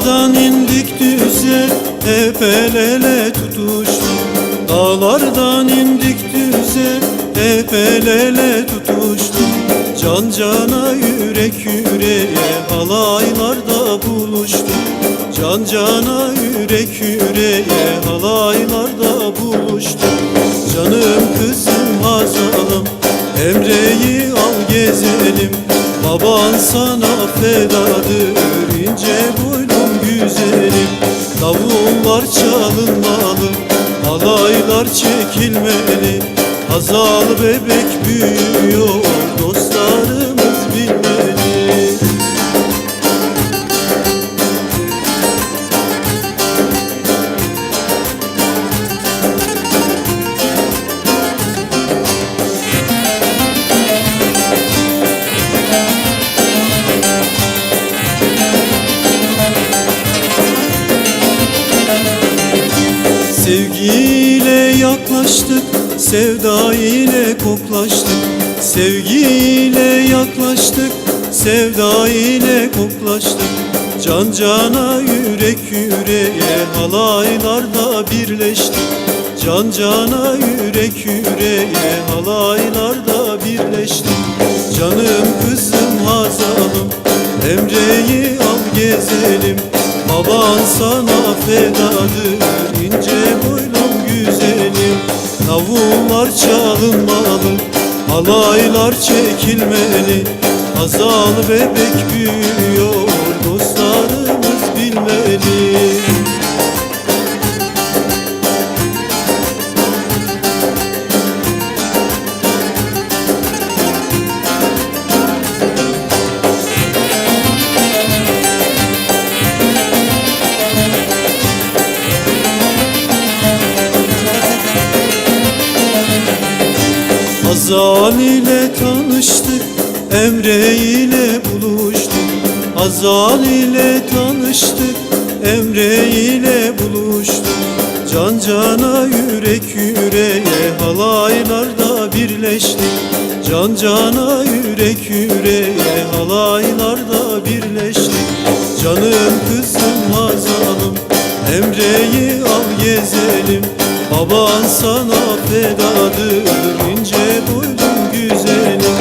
Dağlardan indik düze, hep el ele tutuştuk. Dağlardan indik düze, hep el ele tutuştuk. Can cana yürek yüreğe, halaylarda buluştuk. Can cana yürek yüreğe, halaylarda buluştuk. Canım kızım Hazal'ım, Emre'yi al gezelim. Baban sana fedadır, ince boylum güzelim. Davullar çalınmalı, halaylar çekilmeli. Hazal bebek büyüyor, dostlarımız bilmeli. Sevgiyle yaklaştık, sevda ile koklaştık. Sevgiyle yaklaştık, sevda ile koklaştık. Can cana yürek yüreğe, halaylarda birleştik. Can cana yürek yüreğe, halaylarda birleştik. Canım kızım Hazal'ım, Emre'yi al gezelim. Baban sana fedadır, ince boylum güzelim. Davullar çalınmalı, halaylar çekilmeli. Hazal bebek büyüyor, dostlarımız bilmeli. Hazal ile tanıştık, Emre ile buluştuk. Hazal ile tanıştık, Emre ile buluştuk. Can cana yürek yüreğe, halaylarda birleştik. Can cana yürek yüreğe, halaylarda birleştik. Canım kızım Hazal'ım, Emre'yi al gezelim. Baban sana fedadır, ince boylum güzelim.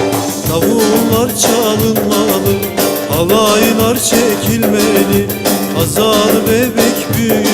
Davullar çalınmalı, halaylar çekilmeli. Hazal bebek büyüyor.